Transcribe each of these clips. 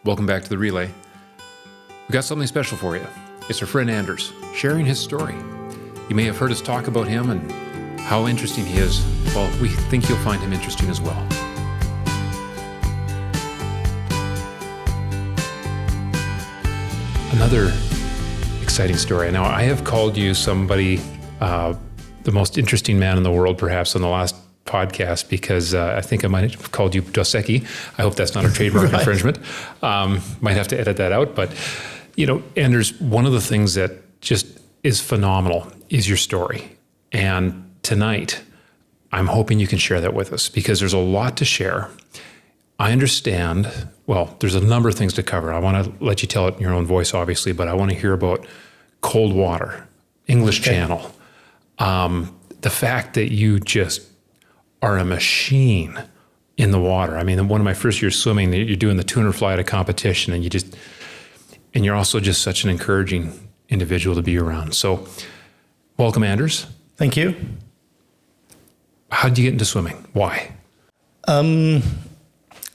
Welcome back to the Relay. We've got something special for you. It's our friend Anders, sharing his story. You may have heard us talk about him and how interesting he is. Well, we think you'll find him interesting as well. Another exciting story. Now, I have called you somebody, the most interesting man in the world, perhaps, on the last podcast, because I think I might have called you Dos Equis. I hope that's not a trademark right. Infringement. Might have to edit that out. But, you know, Anders, one of the things that just is phenomenal is your story. And tonight, I'm hoping you can share that with us, because there's a lot to share. I understand, well, there's a number of things to cover. I want to let you tell it in your own voice, obviously, but I want to hear about cold water, English Channel, the fact that you just are a machine in the water. I mean, one of my first years swimming, you're doing the tuna fly at a competition, and you're also just such an encouraging individual to be around. So welcome, Anders. Thank you. How did you get into swimming? Why?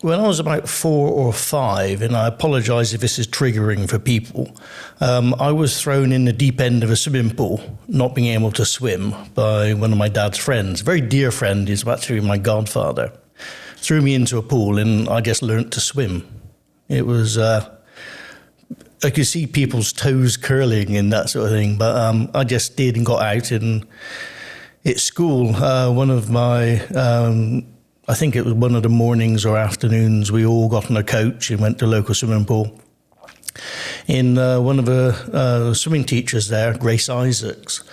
When I was about 4 or 5, and I apologize if this is triggering for people, I was thrown in the deep end of a swimming pool, not being able to swim, by one of my dad's friends. A very dear friend, he's actually my godfather. Threw me into a pool, and I just learnt to swim. It was, I could see people's toes curling and that sort of thing, but I just did and got out. And at school, one of my... I think it was one of the mornings or afternoons, we all got on a coach and went to a local swimming pool. And one of the swimming teachers there, Grace Isaacs,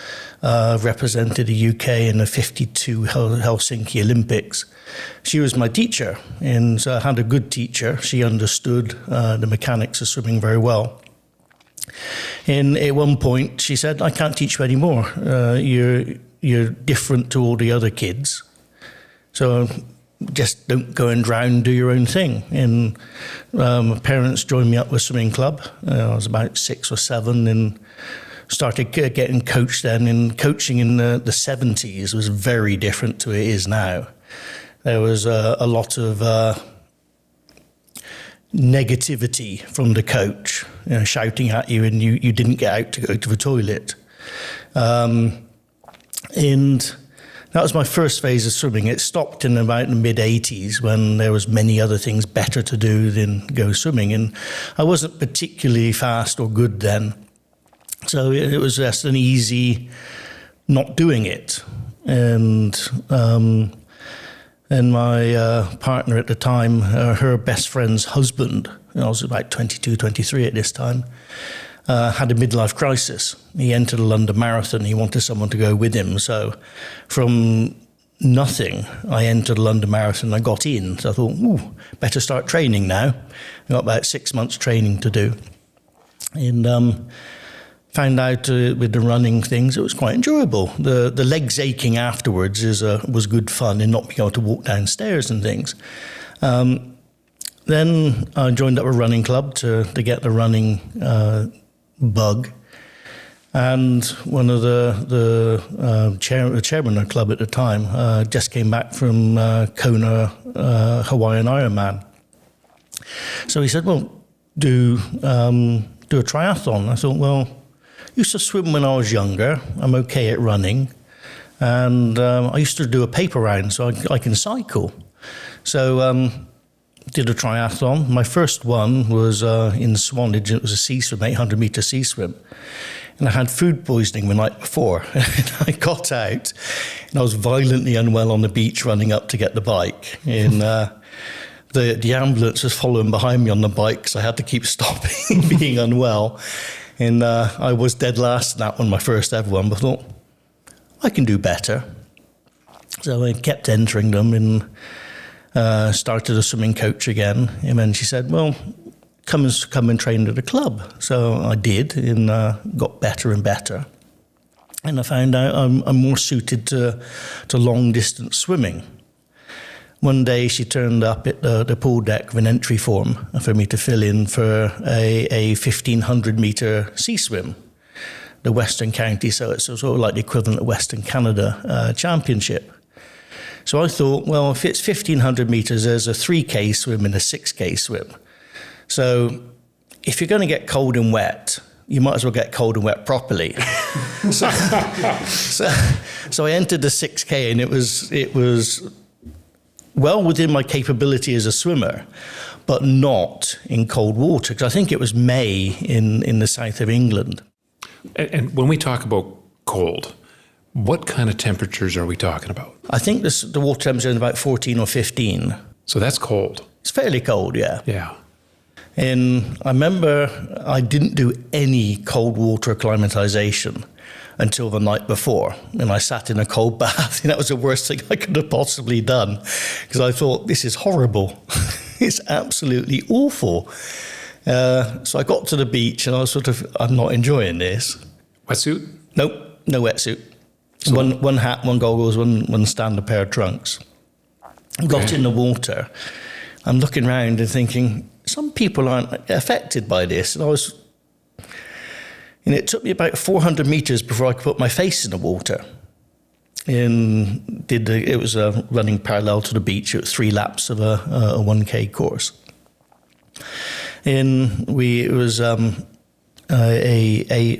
represented the UK in the 52 Helsinki Olympics. She was my teacher, and so I had a good teacher. She understood the mechanics of swimming very well. And at one point, she said, "I can't teach you anymore. You're different to all the other kids. So just don't go and drown, do your own thing." And my parents joined me up with swimming club. I was about 6 or 7 and started getting coached then. And coaching in the 70s was very different to it is now. There was a lot of negativity from the coach, shouting at you, and you didn't get out to go to the toilet. And that was my first phase of swimming. It stopped in about the mid-80s when there was many other things better to do than go swimming. And I wasn't particularly fast or good then. So it was just an easy not doing it. And my partner at the time, her best friend's husband, I was about 22, 23 at this time, had a midlife crisis. He entered a London Marathon. He wanted someone to go with him. So from nothing, I entered a London Marathon. I got in. So I thought, better start training now. I got about 6 months training to do. And found out with the running things, it was quite enjoyable. The legs aching afterwards was good fun, and not being able to walk downstairs and things. Then I joined up a running club to get the running bug, and one of the chairman of the club at the time just came back from Kona Hawaiian Ironman. So he said, "Well, do a triathlon." I thought, well, I used to swim when I was younger. I'm okay at running, and I used to do a paper round, so I can cycle. So did a triathlon. My first one was in Swanage. It was a sea swim, 800-meter sea swim. And I had food poisoning the night before. And I got out, and I was violently unwell on the beach running up to get the bike. And the ambulance was following behind me on the bike, so I had to keep stopping being unwell. And I was dead last in that one, my first ever one, but I thought, I can do better. So I kept entering them, and started a swimming coach again. And then she said, "Well, come and train at the club." So I did, and got better and better. And I found out I'm more suited to long distance swimming. One day she turned up at the pool deck with an entry form for me to fill in for a 1,500 meter sea swim, the Western County. So it's sort of like the equivalent of Western Canada Championship. So I thought, well, if it's 1,500 meters, there's a 3K swim and a 6K swim. So if you're going to get cold and wet, you might as well get cold and wet properly. so I entered the 6K, and it was well within my capability as a swimmer, but not in cold water, because I think it was May in the south of England. And when we talk about cold, what kind of temperatures are we talking about? I think the water temperature is about 14 or 15. So that's cold. It's fairly cold, yeah. Yeah. And I remember I didn't do any cold water acclimatization until the night before. And I sat in a cold bath, and that was the worst thing I could have possibly done, because I thought, this is horrible. It's absolutely awful. So I got to the beach, and I was I'm not enjoying this. Wetsuit? Nope, no wetsuit. So one hat, one goggles, one standard pair of trunks. Got in the water. I'm looking around and thinking, some people aren't affected by this. And it took me about 400 meters before I could put my face in the water. And it was running parallel to the beach. It was 3 laps of a 1K course. And it was a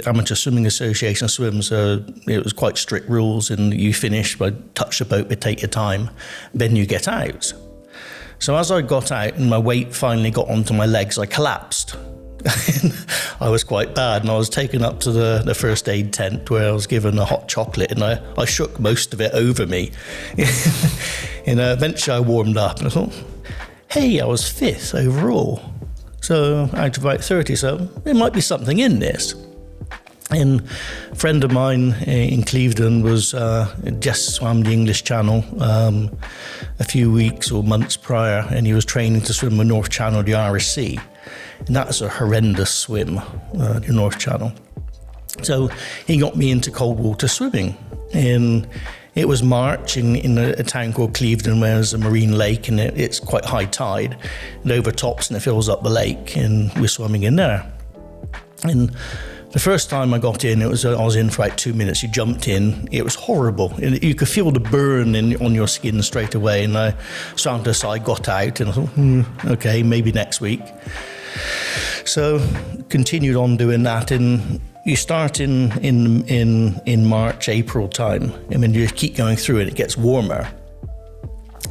amateur swimming association swim, so it was quite strict rules. And you finish by touch the boat, but take your time, then you get out. So as I got out and my weight finally got onto my legs, I collapsed. I was quite bad, and I was taken up to the first aid tent where I was given a hot chocolate, and I shook most of it over me. And eventually I warmed up, and I thought, hey, I was 5th overall. So out of about 30, so there might be something in this. And a friend of mine in Clevedon was just swam the English Channel a few weeks or months prior, and he was training to swim the North Channel of the Irish Sea. And that's a horrendous swim, the North Channel. So he got me into cold water swimming. And it was March in a town called Clevedon, where there's a marine lake, and it's quite high tide. It overtops and it fills up the lake, and we're swimming in there. And the first time I got in, I was in for about 2 minutes. You jumped in, it was horrible. And you could feel the burn on your skin straight away. And I swam to the side, got out, and I thought, okay, maybe next week. So continued on doing that, and you start in March, April time, and then you keep going through and it gets warmer.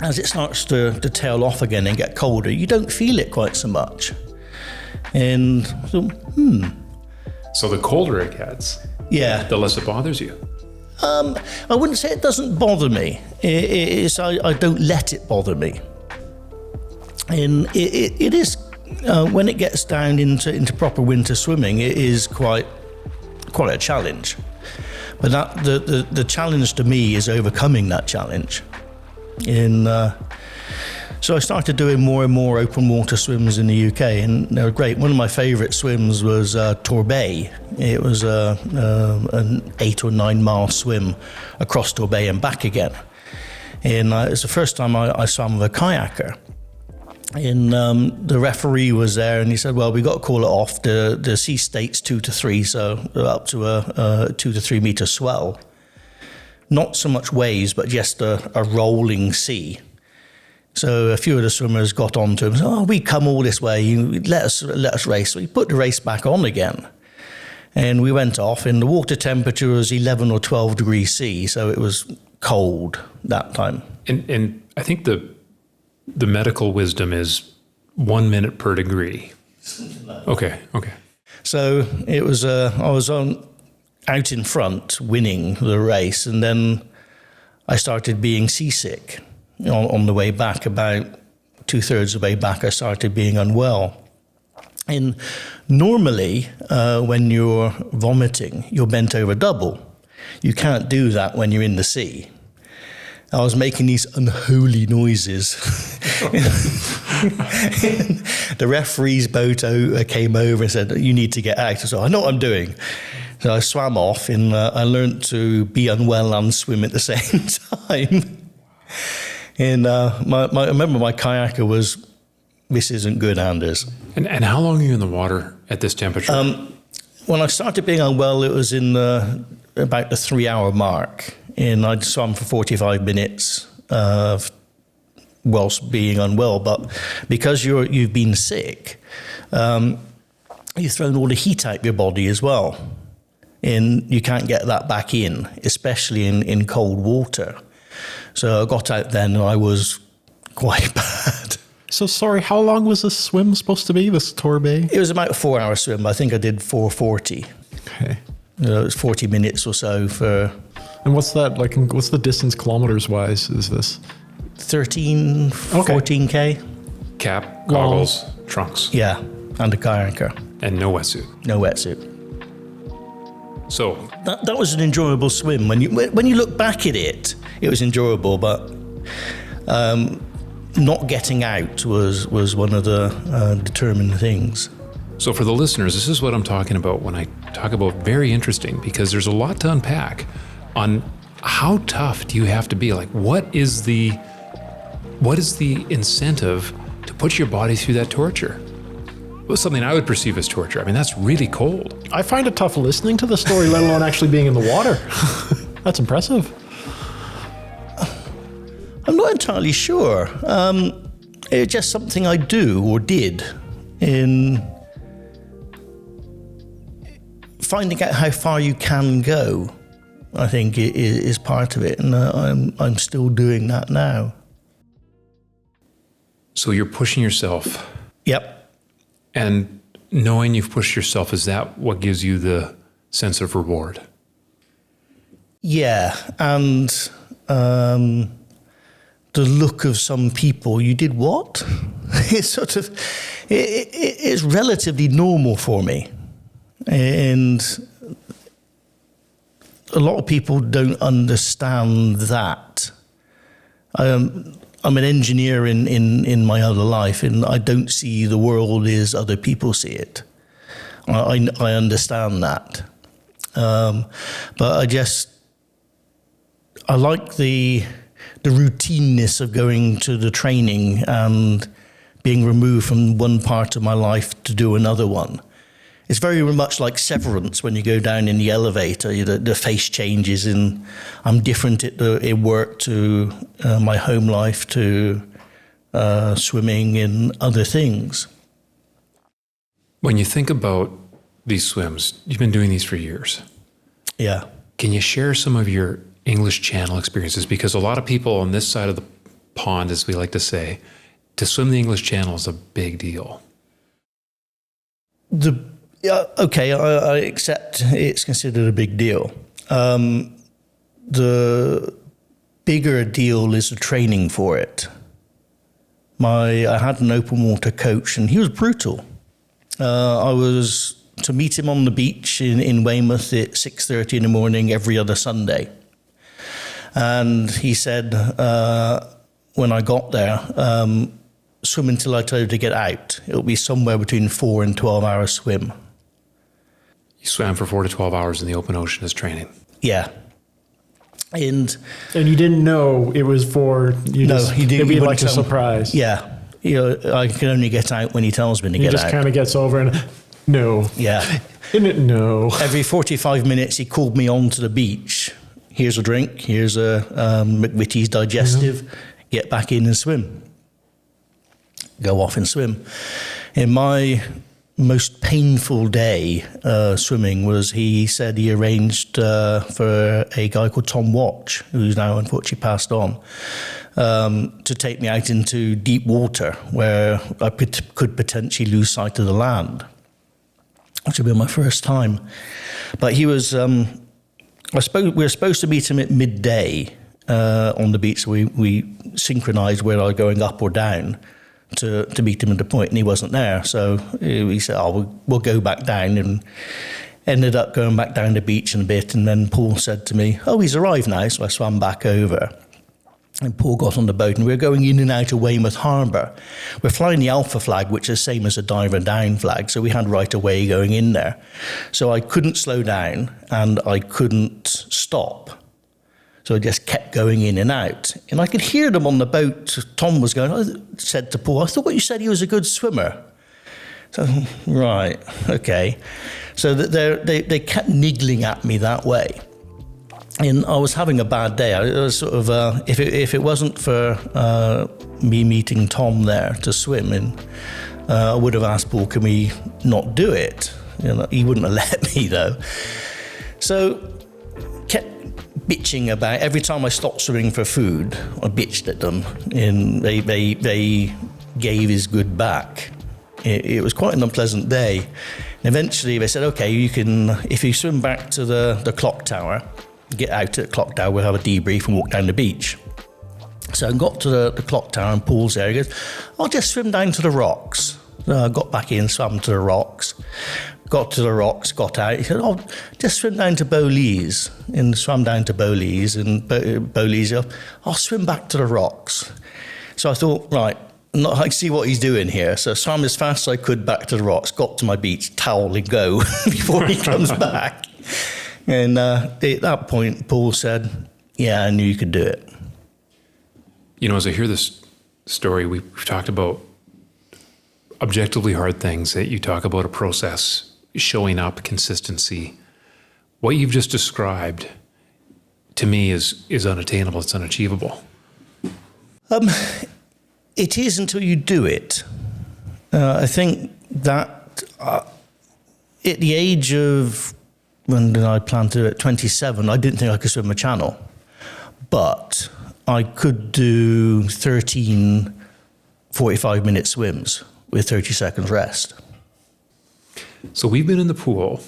As it starts to tail off again and get colder, you don't feel it quite so much. And So the colder it gets, yeah, the less it bothers you. I wouldn't say it doesn't bother me. I don't let it bother me. And it is, when it gets down into proper winter swimming, it is quite a challenge. But the challenge to me is overcoming that challenge. So I started doing more and more open water swims in the UK, and they were great. One of my favourite swims was Torbay. It was an 8 or 9 mile swim across Torbay and back again. And it was the first time I swam with a kayaker. And the referee was there, and he said, well, we got to call it off. The sea state's 2 to 3, so up to a 2 to 3 metre swell. Not so much waves, but just a rolling sea. So a few of the swimmers got on to him and said, oh, we come all this way, let us race. So he put the race back on again. And we went off, and the water temperature was 11 or 12 degrees C, so it was cold that time. And I think the medical wisdom is 1 minute per degree. Okay. So it was, I was out in front winning the race, and then I started being seasick. On the way back, about 2/3 of the way back, I started being unwell. And normally, when you're vomiting, you're bent over double. You can't do that when you're in the sea. I was making these unholy noises. The referee's boat came over and said, you need to get out. So I know what I'm doing. So I swam off, and I learned to be unwell and swim at the same time. And I remember my kayaker was, this isn't good, Anders. And how long are you in the water at this temperature? When I started being unwell, it was in about the 3 hour mark. And I'd swum for 45 minutes whilst being unwell. But because you've been sick, you've thrown all the heat out of your body as well. And you can't get that back in, especially in cold water. So I got out then and I was quite bad. So sorry, how long was this swim supposed to be, this Torbay? It was about a 4-hour swim. I think I did 4:40. Okay. It was 40 minutes or so for... And what's that, like, what's the distance kilometers-wise is this? 13, Okay. 14K. Cap, goggles, trunks, Yeah, and a kayaker. and no wetsuit. No wetsuit. So That was an enjoyable swim. When you look back at it, it was enjoyable, but not getting out was one of the determining things. So for the listeners, this is what I'm talking about when I talk about very interesting, because there's a lot to unpack on how tough do you have to be? Like, what is the incentive to put your body through that torture? It was something I would perceive as torture. I mean, that's really cold. I find it tough listening to the story, let alone actually being in the water. That's impressive. I'm not entirely sure. It's just something I do or did in finding out how far you can go. I think it is part of it, and I'm still doing that now. So you're pushing yourself, Yep. and knowing you've pushed yourself, is that what gives you the sense of reward? Yeah, and the look of some people, you did what? It's sort of, it's relatively normal for me. And a lot of people don't understand that. I'm an engineer in my other life, and I don't see the world as other people see it. I understand that. But I like the routineness of going to the training and being removed from one part of my life to do another one. It's very much like Severance when you go down in the elevator, the face changes, and I'm different at work to my home life, to swimming and other things. When you think about these swims, you've been doing these for years. Yeah. Can you share some of your English Channel experiences? Because a lot of people on this side of the pond, as we like to say, to swim the English Channel is a big deal. Okay, I accept it's considered a big deal. The bigger deal is the training for it. I had an open water coach, and he was brutal. I was to meet him on the beach in Weymouth at 6:30 in the morning every other Sunday. And he said, when I got there, swim until I tell you to get out. It'll be somewhere between 4 and 12 hours swim. You swam for 4 to 12 hours in the open ocean as training. Yeah. And you didn't know it was for you? no, just, he didn't. It'd be He like wouldn't a tell me. surprise. Yeah. I can only get out when he tells me to He get just out. kind of gets over and no. Yeah. No. Every 45 minutes, he called me onto the beach. Here's a drink. Here's a McVitie's digestive. Get back in and swim. Go off and swim. In my most painful day swimming was, he said he arranged for a guy called Tom Watch, who's now unfortunately passed on, to take me out into deep water where I could potentially lose sight of the land, which would be my first time. But he was, we were supposed to meet him at midday on the beach. So we synchronized where I was going up or down to meet him at the point, and he wasn't there. So he said, we'll go back down, and ended up going back down the beach in a bit. And then Paul said to me, he's arrived now. So I swam back over. And Paul got on the boat, and we were going in and out of Weymouth Harbour. We're flying the Alpha flag, which is the same as a diver down flag, so we had right of way going in there. So I couldn't slow down, and I couldn't stop. So I just kept going in and out. And I could hear them on the boat. Tom was going, I said to Paul, I thought you said he was a good swimmer. So, right, okay. So they kept niggling at me that way. And I was having a bad day. I was sort of, if it wasn't for me meeting Tom there to swim in, I would have asked Paul, can we not do it? You know, he wouldn't have let me though. So kept bitching about, every time I stopped swimming for food, I bitched at them, and they gave his good back. It was quite an unpleasant day. And eventually they said, okay, you can, if you swim back to the clock tower, get out at the clock tower, we'll have a debrief and walk down the beach. So I got to the clock tower and Paul's there. He goes, I'll just swim down to the rocks. So I got back in, swam to the rocks. Got to the rocks, got out. He said, oh, just swim down to Bowlees. And swam down to Bowlees. And Bowlees, I'll swim back to the rocks. So I thought, right, I see what he's doing here. So I swam as fast as I could back to the rocks, got to my beach, towel and go before he comes back. And at that point, Paul said, yeah, I knew you could do it. You know, as I hear this story, we've talked about objectively hard things, that you talk about a process, showing up, consistency. What you've just described, to me, is unattainable. It's unachievable. It is until you do it. I think that at the age of, when did I plan to do it? 27, I didn't think I could swim a channel. But I could do 13 45-minute swims with 30 seconds rest. So we've been in the pool,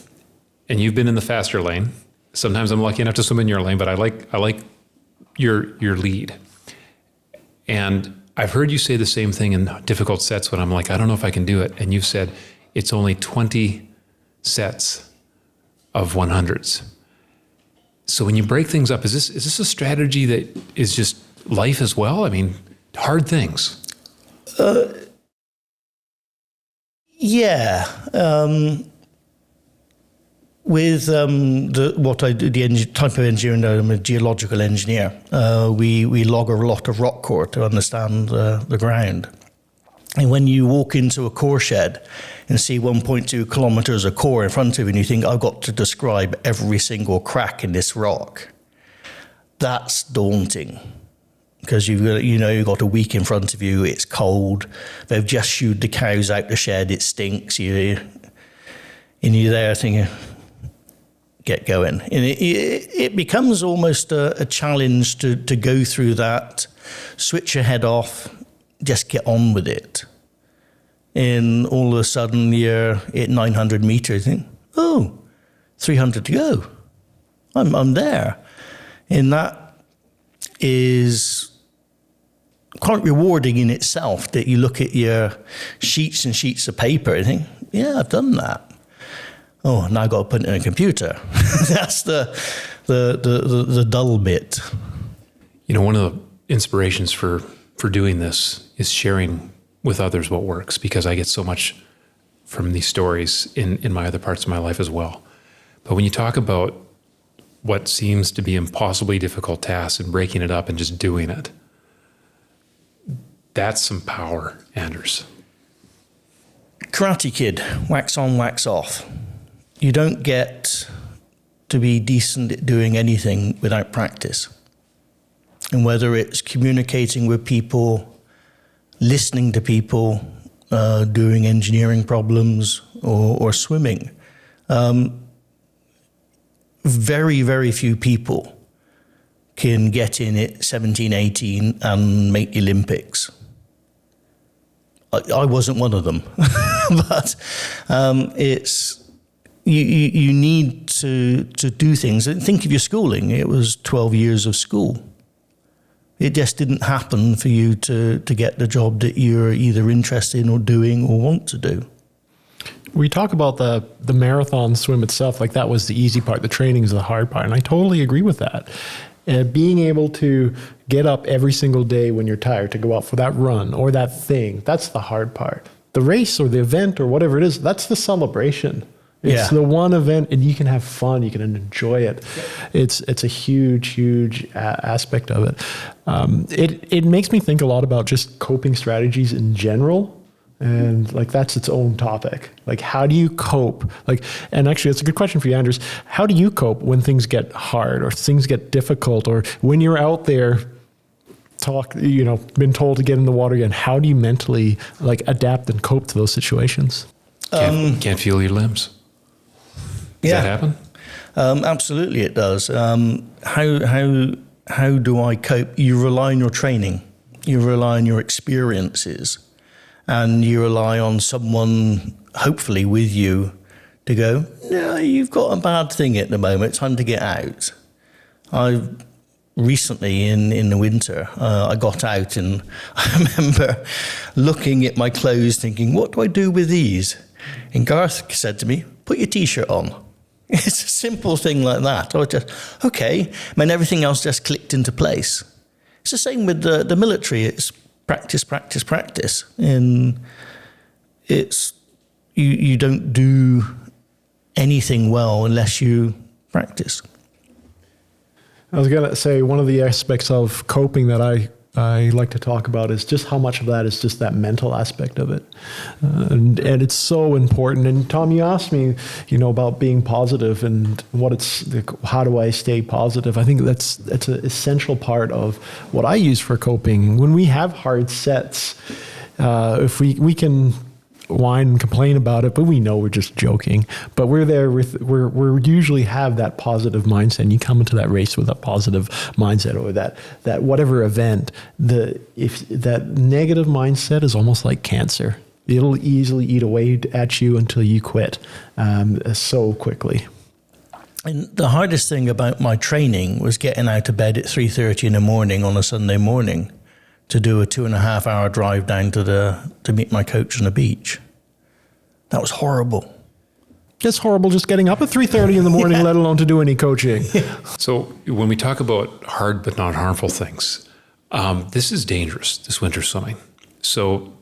and you've been in the faster lane. Sometimes I'm lucky enough to swim in your lane, but I like your lead. And I've heard you say the same thing in difficult sets when I'm like, I don't know if I can do it. And you've said it's only 20 sets of 100s. So when you break things up, is this a strategy that is just life as well? I mean, hard things. Yeah. With what I do, the type of engineering, I'm a geological engineer. We log a lot of rock core to understand the ground. And when you walk into a core shed and see 1.2 kilometers of core in front of you, and you think, I've got to describe every single crack in this rock, that's daunting. Because you've got a week in front of you, it's cold, they've just shooed the cows out the shed, it stinks, and you're there thinking, get going. And it becomes almost a challenge to go through that, switch your head off, just get on with it. And all of a sudden you're at 900 meters, and 300 to go. I'm there. And that is quite rewarding in itself, that you look at your sheets and sheets of paper and think, yeah, I've done that. Oh, now I've got to put it in a computer. That's the dull bit. You know, one of the inspirations for doing this is sharing with others what works, because I get so much from these stories in my other parts of my life as well. But when you talk about what seems to be impossibly difficult tasks and breaking it up and just doing it, that's some power, Anders. Karate Kid, wax on, wax off. You don't get to be decent at doing anything without practice. And whether it's communicating with people, listening to people, doing engineering problems, or swimming, very, very few people can get in at 17, 18 and make the Olympics. I wasn't one of them, but it's you need to do things. Think of your schooling. It was 12 years of school. It just didn't happen for you to get the job that you're either interested in or doing or want to do. We talk about the marathon swim itself, like that was the easy part. The training is the hard part. And I totally agree with that. Being able to get up every single day when you're tired to go out for that run or that thing, that's the hard part. The race or the event or whatever it is, that's the celebration. It's the one event, and you can have fun. You can enjoy it. It's a huge aspect of it. It makes me think a lot about just coping strategies in general. And like that's its own topic. Like how do you cope? Like, and actually it's a good question for you, Anders. How do you cope when things get hard or things get difficult, or when you're out there been told to get in the water again? How do you mentally like adapt and cope to those situations? Can't feel your limbs. Does that happen? Absolutely, it does. How do I cope? You rely on your training, you rely on your experiences, and you rely on someone, hopefully, with you to go, no, you've got a bad thing at the moment. It's time to get out. I've recently in the winter, I got out and I remember looking at my clothes, thinking, what do I do with these? And Garth said to me, put your T-shirt on. It's a simple thing like that. I was just, okay. And everything else just clicked into place. It's the same with the military. It's practice, practice, practice. And it's, you don't do anything well unless you practice. I was going to say one of the aspects of coping that I like to talk about is just how much of that is just that mental aspect of it. And it's so important. And Tom, you asked me, about being positive and how do I stay positive? I think that's an essential part of what I use for coping. When we have hard sets, if we can whine and complain about it, but we know we're just joking. But we're there we're usually have that positive mindset. And you come into that race with a positive mindset, or that whatever event. If that negative mindset is almost like cancer, it'll easily eat away at you until you quit so quickly. And the hardest thing about my training was getting out of bed at 3:30 in the morning on a Sunday morning to do a 2.5 hour drive down to meet my coach on the beach. That was horrible. It's horrible just getting up at 3:30 in the morning, let alone to do any coaching. So when we talk about hard but not harmful things, this is dangerous, this winter swimming. So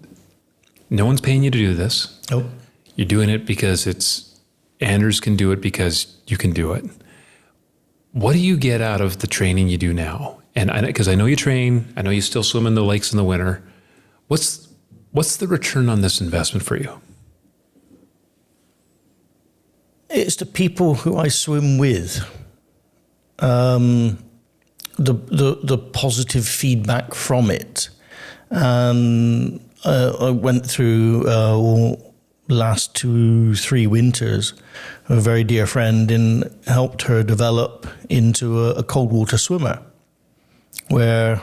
no one's paying you to do this. Nope. You're doing it because Anders can do it because you can do it. What do you get out of the training you do now? And because I know you train, I know you still swim in the lakes in the winter. What's the return on this investment for you? It's the people who I swim with. The positive feedback from it. I went through all last 2-3 winters with a very dear friend and helped her develop into a cold water swimmer, where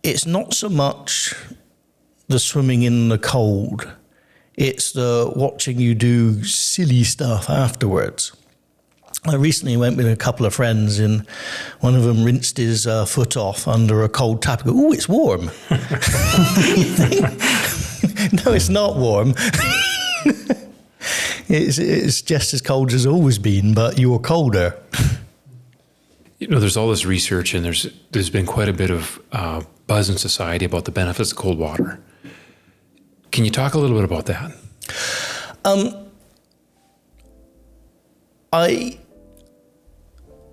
it's not so much the swimming in the cold, it's the watching you do silly stuff afterwards. I recently went with a couple of friends and one of them rinsed his foot off under a cold tap. Go, oh, it's warm. No, it's not warm. It's just as cold as it's always been, but you're colder. There's all this research, and there's been quite a bit of buzz in society about the benefits of cold water. Can you talk a little bit about that?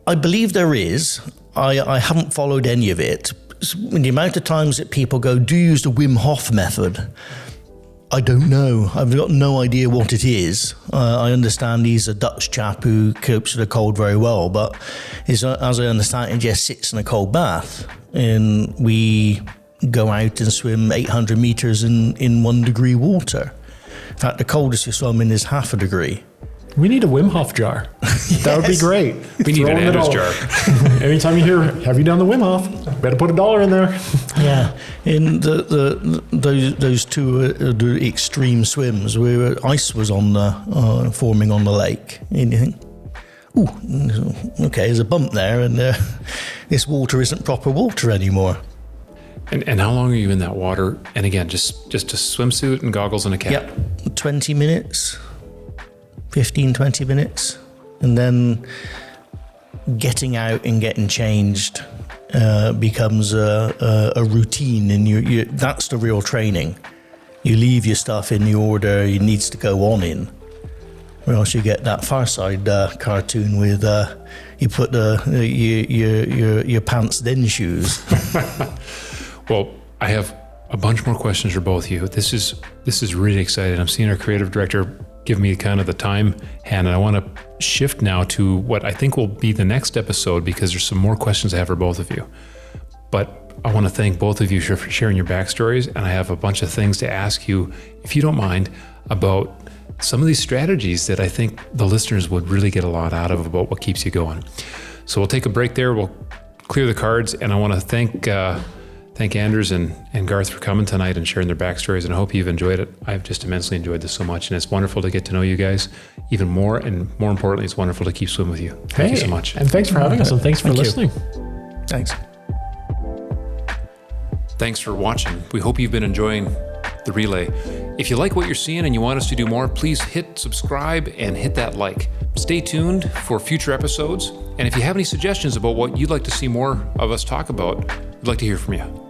I believe there is. I haven't followed any of it. The amount of times that people go, do you use the Wim Hof method? I don't know. I've got no idea what it is. I understand he's a Dutch chap who copes with the cold very well, but as I understand, he just sits in a cold bath. And we go out and swim 800 meters in 1 degree water. In fact, the coldest we swim in is 0.5 degree. We need a Wim Hof jar. That would be great. We need an Anders jar. Anytime you hear, have you done the Wim Hof? Better put $1 in there. Yeah, in those two the extreme swims where ice was on forming on the lake, and you think, ooh, okay, there's a bump there, and this water isn't proper water anymore. And how long are you in that water? And again, just a swimsuit and goggles and a cap. Yep, 20 minutes. 15, 20 minutes, and then getting out and getting changed becomes a routine, and you that's the real training. You leave your stuff in the order it needs to go on in, or else you get that Far Side cartoon with you put your pants then shoes. Well, I have a bunch more questions for both of you. This is really exciting. I'm seeing our creative director give me kind of the time hand, and I want to shift now to what I think will be the next episode, because there's some more questions I have for both of you. But I want to thank both of you for sharing your backstories, and I have a bunch of things to ask you, if you don't mind, about some of these strategies that I think the listeners would really get a lot out of, about what keeps you going. So we'll take a break there. We'll clear the cards, and I want to thank Anders and Garth for coming tonight and sharing their backstories, and I hope you've enjoyed it. I've just immensely enjoyed this so much, and it's wonderful to get to know you guys even more, and more importantly, it's wonderful to keep swimming with you. Thank you so much. And thanks for having us, and thanks for listening. Thanks. Thanks for watching. We hope you've been enjoying the relay. If you like what you're seeing and you want us to do more, please hit subscribe and hit that like. Stay tuned for future episodes, and if you have any suggestions about what you'd like to see more of us talk about, we'd like to hear from you.